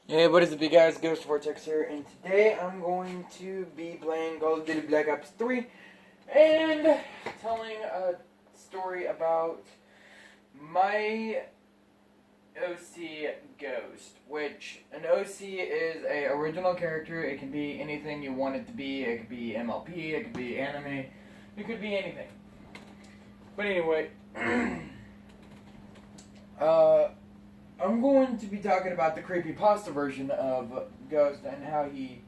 Hey, what is up, you guys? Ghost Vortex here, and today I'm going to be playing Call of Duty Black Ops 3 and telling a story about my OC Ghost, which an OC is a original character. It can be anything you want it to be. It could be MLP, it could be anime, it could be anything. But anyway, I'm going to be talking about the creepypasta version of Ghost and how he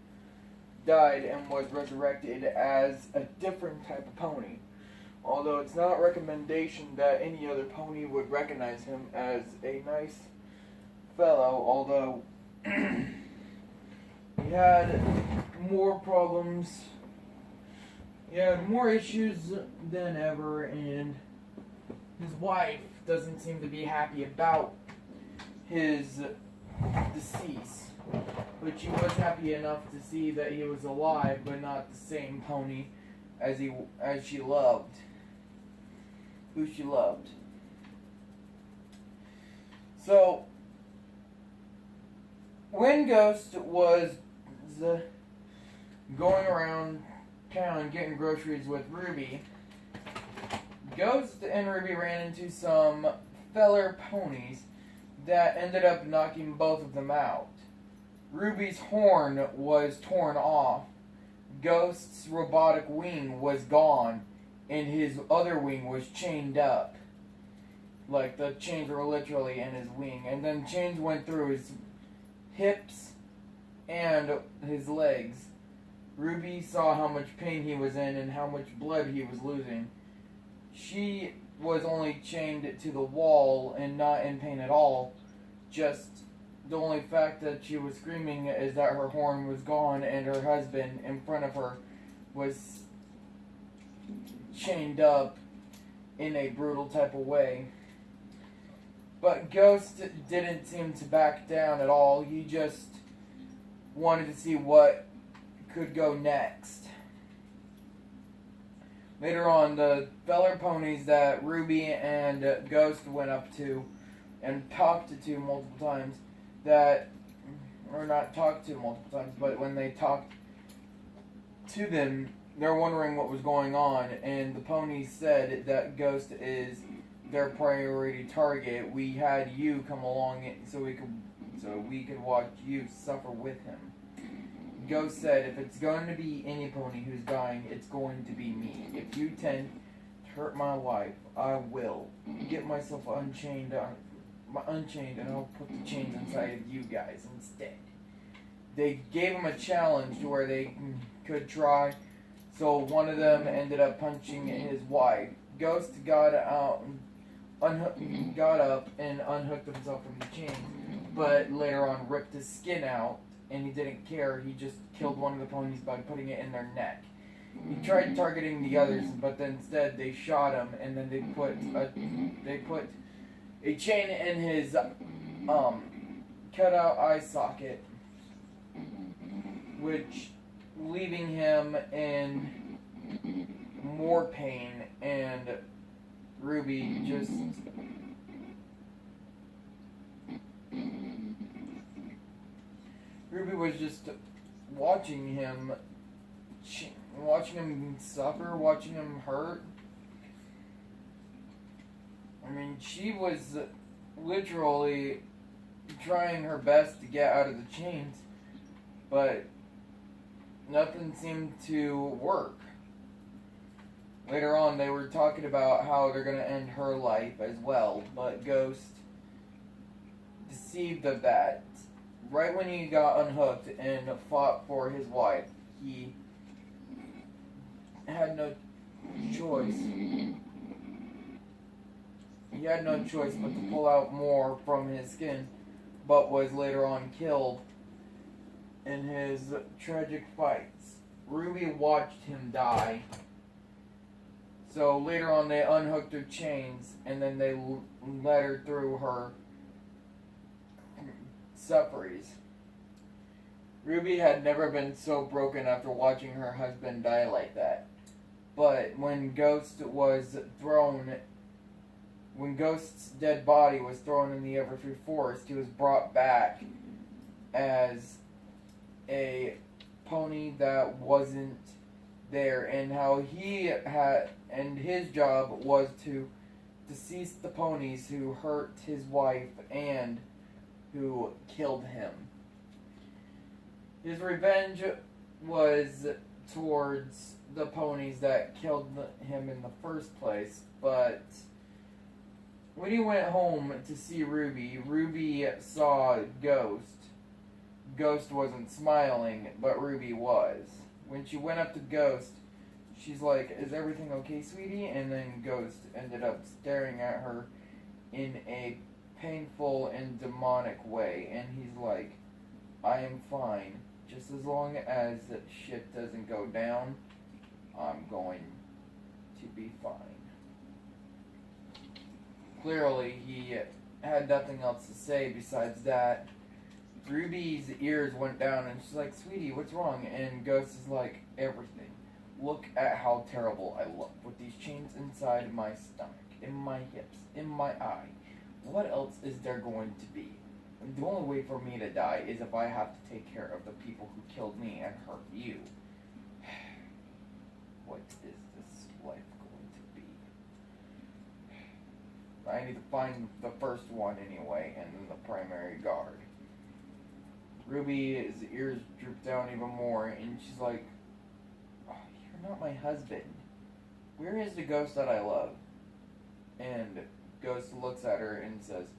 died and was resurrected as a different type of pony. Although it's not a recommendation that any other pony would recognize him as a nice fellow, although he had more problems, he had more issues than ever, and his wife doesn't seem to be happy about his decease, but she was happy enough to see that he was alive, but not the same pony as she loved, who she loved. So when Ghost was going around town getting groceries with Ruby, Ghost and Ruby ran into some feller ponies that ended up knocking both of them out. Ruby's horn was torn off, Ghost's robotic wing was gone, and his other wing was chained up. Like, the chains were literally in his wing, and then chains went through his hips and his legs. Ruby saw how much pain he was in and how much blood he was losing. She was only chained to the wall and not in pain at all. Just the only fact that she was screaming is that her horn was gone and her husband in front of her was chained up in a brutal type of way. But Ghost didn't seem to back down at all. He just wanted to see what could go next. Later on, the feller ponies that Ruby and Ghost went up to and talked to multiple times, or not talked to multiple times, but when they talked to them, they're wondering what was going on, and the ponies said that Ghost is their priority target. We had you come along so we could watch you suffer with him. Ghost said, if it's going to be any pony who's dying, it's going to be me. If you tend to hurt my wife, I will get myself unchained and I'll put the chains inside of you guys instead. They gave him a challenge to where they could try, so one of them ended up punching his wife. Ghost got up and unhooked himself from the chains, but later on ripped his skin out. And he didn't care. He just killed one of the ponies by putting it in their neck. He tried targeting the others, but then instead they shot him, and then they put a chain in his cut out eye socket, which leaving him in more pain. And Ruby just was just watching him suffer, watching him hurt. I mean, she was literally trying her best to get out of the chains, but nothing seemed to work. Later on, they were talking about how they're going to end her life as well, but Ghost deceived of that. Right when he got unhooked and fought for his wife, he had no choice. He had no choice but to pull out more from his skin, but was later on killed in his tragic fights. Ruby watched him die. So later on they unhooked her chains and then they led her through her sufferings. Ruby had never been so broken after watching her husband die like that. But when Ghost's dead body was thrown in the Everfree Forest, he was brought back as that wasn't there, and how he had, and his job was to decease the ponies who hurt his wife and who killed him. His revenge was towards the ponies that killed him in the first place, but when he went home to see Ruby, Ruby saw Ghost. Ghost wasn't smiling, but Ruby was. When she went up to Ghost, she's like, "Is everything okay, sweetie?" And then Ghost ended up staring at her in a painful and demonic way, and he's like, "I am fine. Just as long as shit doesn't go down, I'm going to be fine." Clearly, he had nothing else to say besides that. Ruby's ears went down, and she's like, "Sweetie, what's wrong?" And Ghost is like, "Everything. Look at how terrible I look, with these chains inside my stomach, in my hips, in my eye. What else is there going to be? The only way for me to die is if I have to take care of the people who killed me and hurt you. What is this life going to be? I need to find the first one anyway, and then the primary guard." Ruby's ears drooped down even more, and she's like, "Oh, you're not my husband. Where is the ghost that I love?" And Ghost looks at her and says,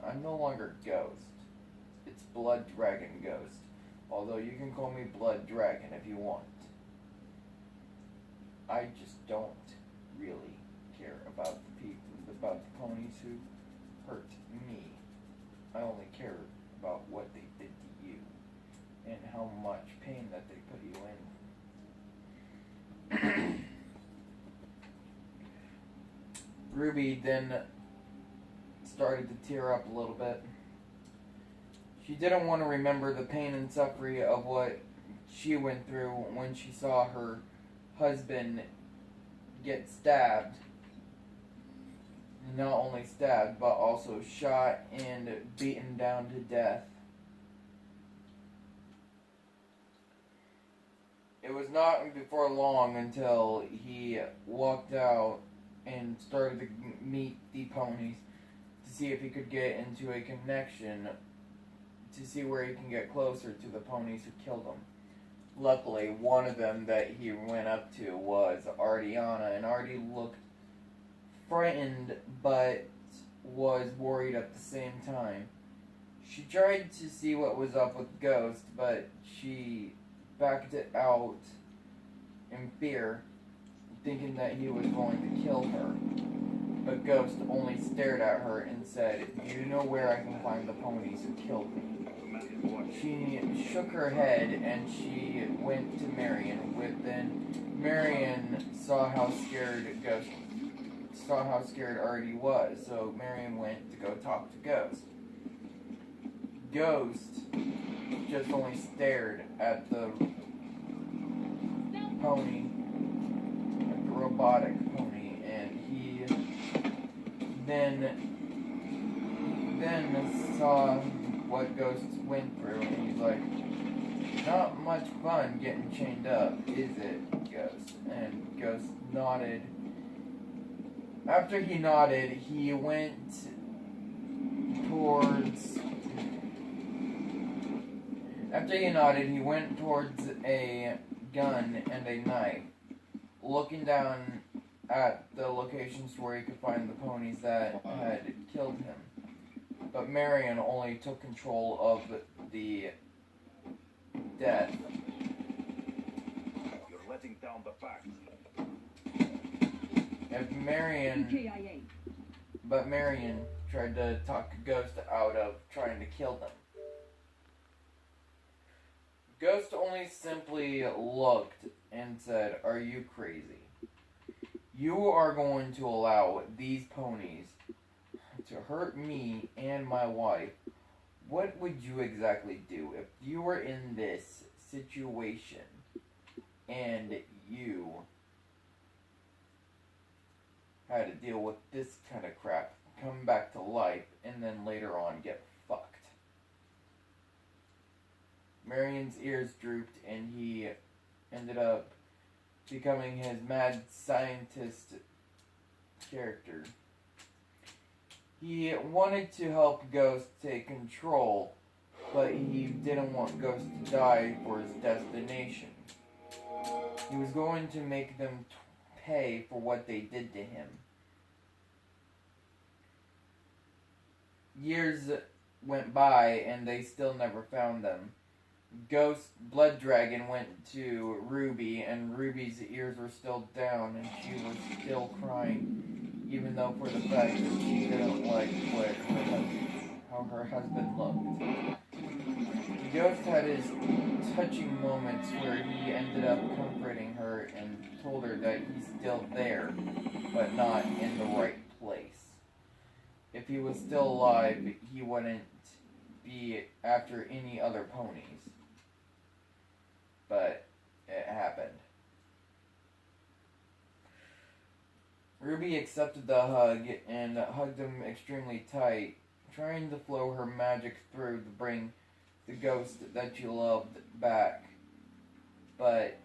"I'm no longer Ghost. It's Blood Dragon Ghost. Although you can call me Blood Dragon if you want. I just don't really care about the people, about the ponies who hurt me. I only care about what they did to you and how much pain that they put you in." Ruby then started to tear up a little bit. She didn't want to remember the pain and suffering of what she went through when she saw her husband get stabbed. Not only stabbed, but also shot and beaten down to death. It was not before long until he walked out and started to meet the ponies to see if he could get into a connection to see where he can get closer to the ponies who killed him. Luckily, one of them that he went up to was Artiana, and Artie looked frightened but was worried at the same time. She tried to see what was up with Ghost, but she backed it out in fear, thinking that he was going to kill her. But Ghost only stared at her and said, "You know where I can find the ponies who killed me." She shook her head and she went to Marion. Then Marion saw how scared Artie was, so Marion went to go talk to Ghost. Ghost just only stared at the pony, at the robotic pony, and he then saw what Ghost went through, and he's like, "Not much fun getting chained up, is it, Ghost?" And Ghost nodded. After he nodded, he went towards a gun and a knife, looking down at the locations where he could find the ponies that had killed him. But Marion only took control of the death. You're letting down the facts. But Marion tried to talk Ghost out of trying to kill them. Ghost only simply looked and said, "Are you crazy? You are going to allow these ponies to hurt me and my wife. What would you exactly do if you were in this situation and you had to deal with this kind of crap, come back to life, and then later on get fucked?" Marion's ears drooped, and he ended up becoming his mad scientist character. He wanted to help Ghost take control, but he didn't want Ghost to die for his destination. He was going to make them pay for what they did to him. Years went by and they still never found them. Ghost Blood Dragon went to Ruby, and Ruby's ears were still down and she was still crying, even though for the fact that she didn't like how her husband looked. Ghost had his touching moments where he ended up comforting her and told her that he's still there, but not in the right place. If he was still alive, he wouldn't be after any other ponies. But it happened. Ruby accepted the hug and hugged him extremely tight, trying to flow her magic through to bring the ghost that she loved back. But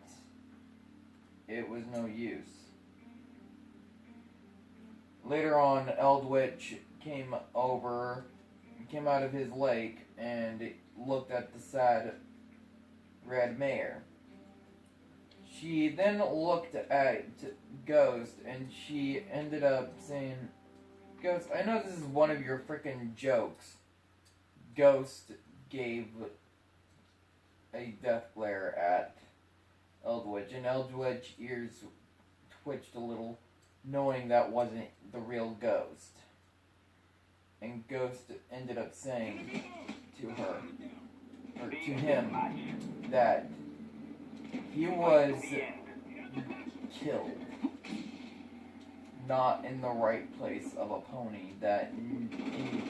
it was no use. Later on, Eldwitch came out of his lake and looked at the sad red mare. She then looked at Ghost and she ended up saying, Ghost, I know this is one of your frickin' jokes. Ghost gave a death glare at Eldwitch, and Eldwitch's ears twitched a little, knowing that wasn't the real Ghost. And Ghost ended up saying to her, or to him, that he was killed, not in the right place of a pony that any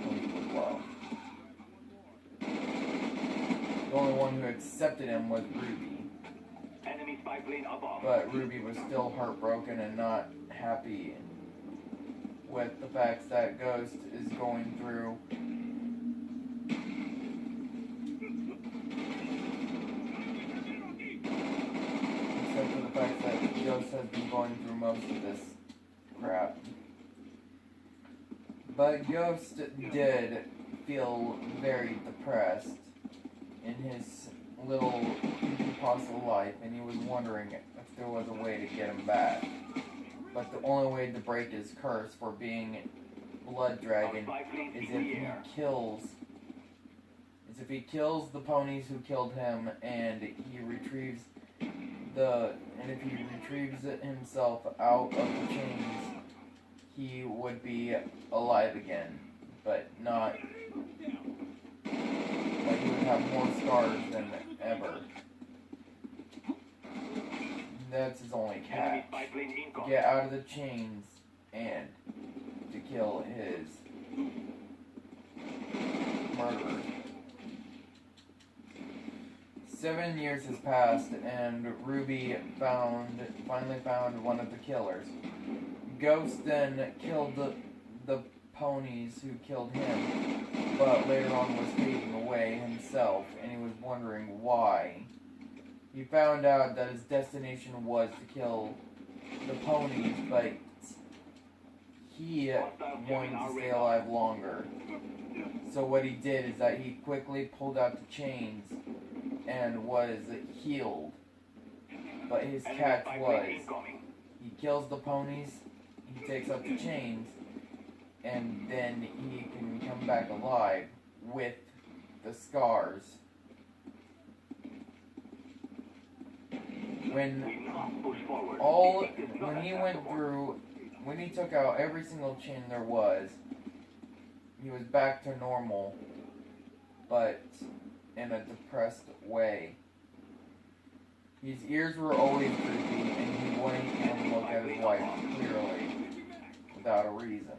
pony would love. The only one who accepted him was Ruby. But Ruby was still heartbroken and not happy with the facts that Ghost is going through. Except for the fact that Ghost has been going through most of this crap. But Ghost did feel very depressed in his little impossible life, and he was wondering if there was a way to get him back. But the only way to break his curse for being Blood Dragon is if he kills the ponies who killed him, and if he retrieves himself out of the chains, he would be alive again, but not like he would have more scars than ever. That's his only catch. To get out of the chains and to kill his murderer. 7 years has passed, and Ruby finally found one of the killers. Ghost then killed the ponies who killed him, but later on was fading away himself, and he was wondering why. He found out that his destination was to kill the ponies, but he wanted to stay alive longer. So what he did is that he quickly pulled out the chains and was healed. But his catch was, he kills the ponies, he takes out the chains, and then he can come back alive with the scars. When he took out every single chain there was, he was back to normal, but in a depressed way. His ears were always droopy, and he wouldn't even look at his wife clearly, without a reason.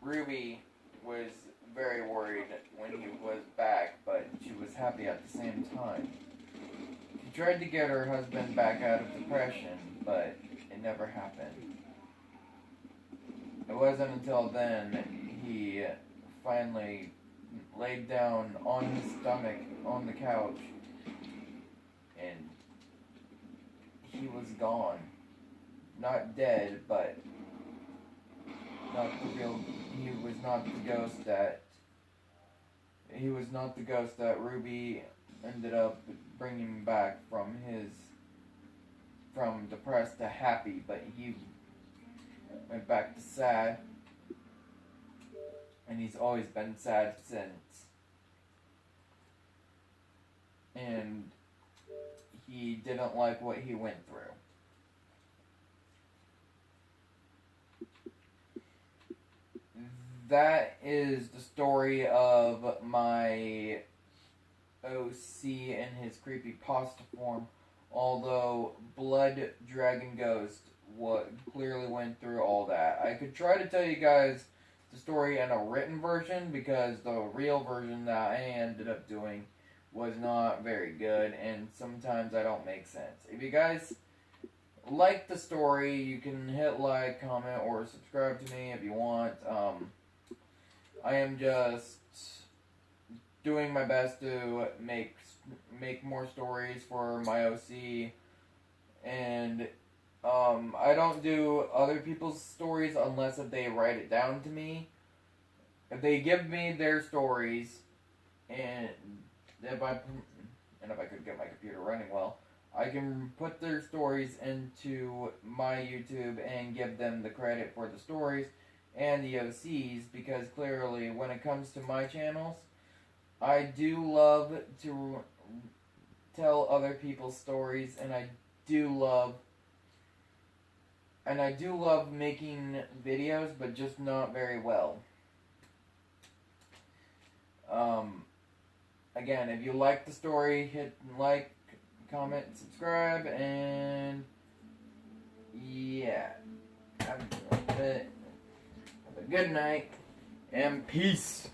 Ruby was very worried when he was back, but she was happy at the same time. She tried to get her husband back out of depression, but it never happened. It wasn't until then he finally laid down on his stomach on the couch, and he was gone. Not dead, but not the real. He was not the ghost that. He was not the ghost that Ruby ended up bringing back from depressed to happy, but he went back to sad, and he's always been sad since. And he didn't like what he went through. That is the story of my OC in his creepypasta form, although Blood Dragon Ghost clearly went through all that. I could try to tell you guys the story in a written version, because the real version that I ended up doing was not very good, and sometimes I don't make sense. If you guys like the story, you can hit like, comment, or subscribe to me if you want. I am just doing my best to make more stories for my OC, and I don't do other people's stories unless if they write it down to me. If they give me their stories, and if I could get my computer running well, I can put their stories into my YouTube and give them the credit for the stories and the OCs, because clearly when it comes to my channels, I do love to tell other people's stories, and I do love making videos, but just not very well. Again, if you like the story, hit like, comment, subscribe, and yeah, have a good night, and peace.